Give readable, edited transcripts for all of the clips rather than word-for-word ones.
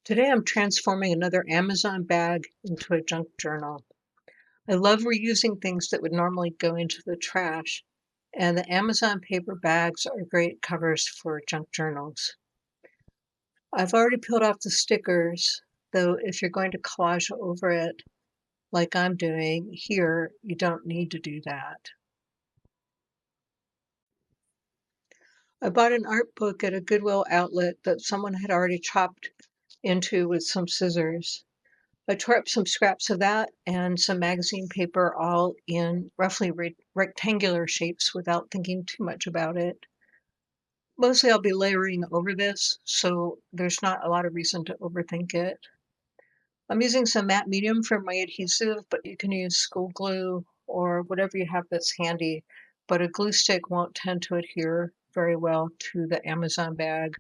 Today I'm transforming another Amazon bag into a junk journal. I love reusing things that would normally go into the trash, and the Amazon paper bags are great covers for junk journals. I've already peeled off the stickers, though if you're going to collage over it like I'm doing here, you don't need to do that. I bought an art book at a Goodwill outlet that someone had already chopped into with some scissors. I tore up some scraps of that and some magazine paper, all in roughly rectangular shapes without thinking too much about it. Mostly I'll be layering over this, so there's not a lot of reason to overthink it. I'm using some matte medium for my adhesive, but you can use school glue or whatever you have that's handy, but a glue stick won't tend to adhere very well to the Amazon bag.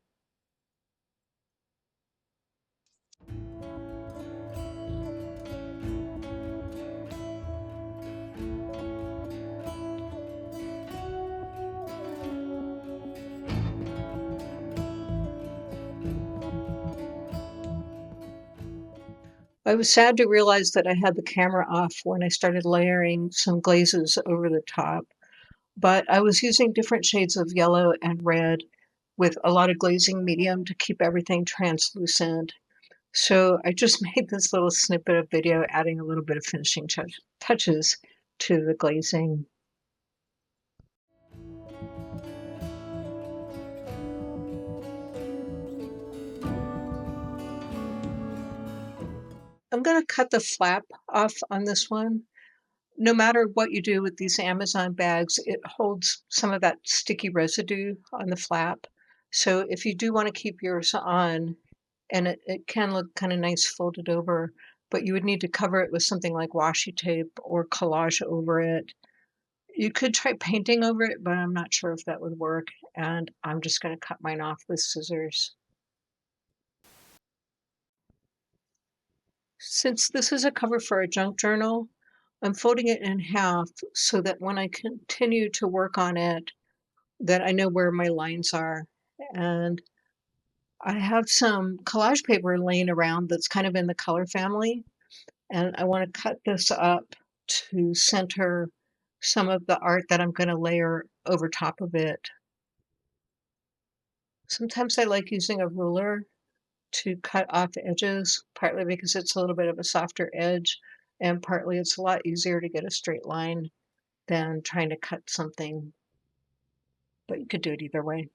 I was sad to realize that I had the camera off when I started layering some glazes over the top, but I was using different shades of yellow and red with a lot of glazing medium to keep everything translucent. So I just made this little snippet of video adding a little bit of finishing touches to the glazing. I'm going to cut the flap off on this one. No matter what you do with these Amazon bags, it holds some of that sticky residue on the flap. So if you do want to keep yours on, and it can look kind of nice folded over, but you would need to cover it with something like washi tape or collage over it. You could try painting over it, but I'm not sure if that would work. And I'm just going to cut mine off with scissors. Since this is a cover for a junk journal, I'm folding it in half so that when I continue to work on it, that I know where my lines are. And I have some collage paper laying around that's kind of in the color family, and I want to cut this up to center some of the art that I'm going to layer over top of it. Sometimes I like using a ruler to cut off edges, partly because it's a little bit of a softer edge, and partly it's a lot easier to get a straight line than trying to cut something, but you could do it either way.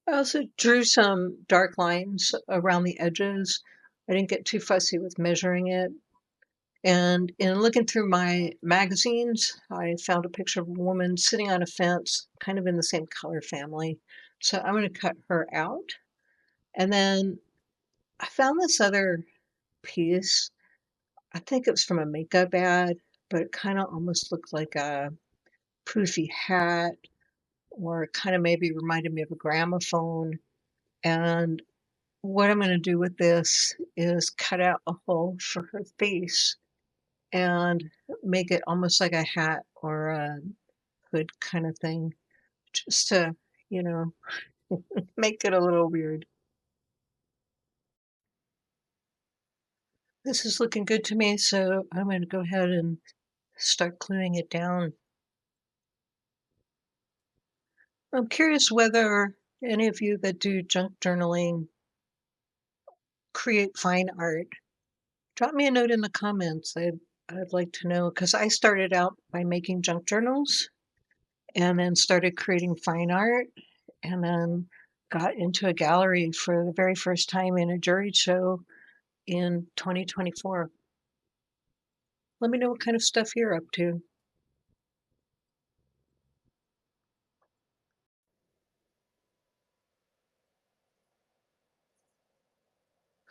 I also drew some dark lines around the edges. I didn't get too fussy with measuring it. And in looking through my magazines, I found a picture of a woman sitting on a fence, kind of in the same color family. So I'm going to cut her out. And then I found this other piece. I think it was from a makeup ad, but it kind of almost looked like a poofy hat, or it kind of maybe reminded me of a gramophone. And what I'm going to do with this is cut out a hole for her face and make it almost like a hat or a hood kind of thing, just to, you know, make it a little weird. This is looking good to me, so I'm going to go ahead and start gluing it down. I'm curious whether any of you that do junk journaling create fine art. Drop me a note in the comments. I'd like to know, because I started out by making junk journals and then started creating fine art and then got into a gallery for the very first time in a juried show in 2024. Let me know what kind of stuff you're up to.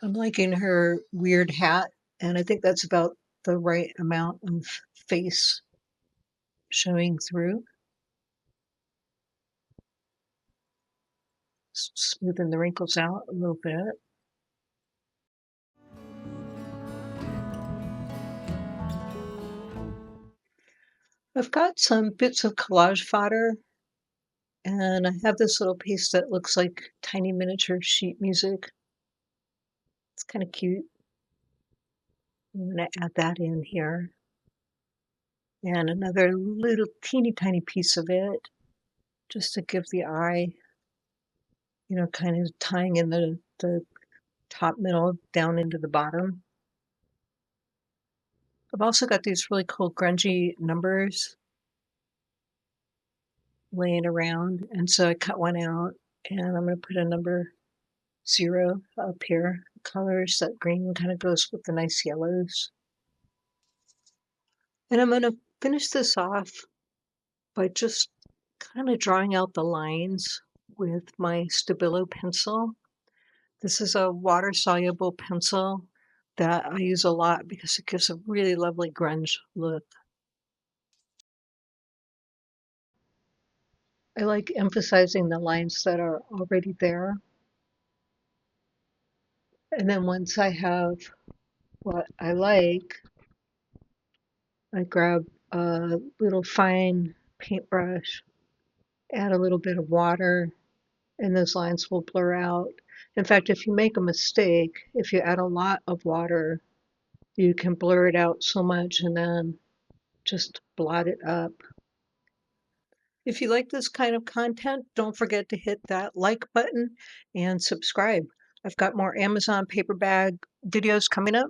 I'm liking her weird hat, and I think that's about the right amount of face showing through. Smoothing the wrinkles out a little bit. I've got some bits of collage fodder, and I have this little piece that looks like tiny miniature sheet music. It's kind of cute. I'm going to add that in here. And another little teeny tiny piece of it, just to give the eye, kind of tying in the top, middle, down into the bottom. I've also got these really cool grungy numbers laying around, and so I cut one out, and I'm going to put a number 0 up here. Colors, that green kind of goes with the nice yellows. And I'm going to finish this off by just kind of drawing out the lines with my Stabilo pencil. This is a water-soluble pencil that I use a lot because it gives a really lovely grunge look. I like emphasizing the lines that are already there. And then once I have what I like, I grab a little fine paintbrush, add a little bit of water, and those lines will blur out. In fact, if you make a mistake, if you add a lot of water, you can blur it out so much and then just blot it up. If you like this kind of content, don't forget to hit that like button and subscribe. I've got more Amazon paper bag videos coming up.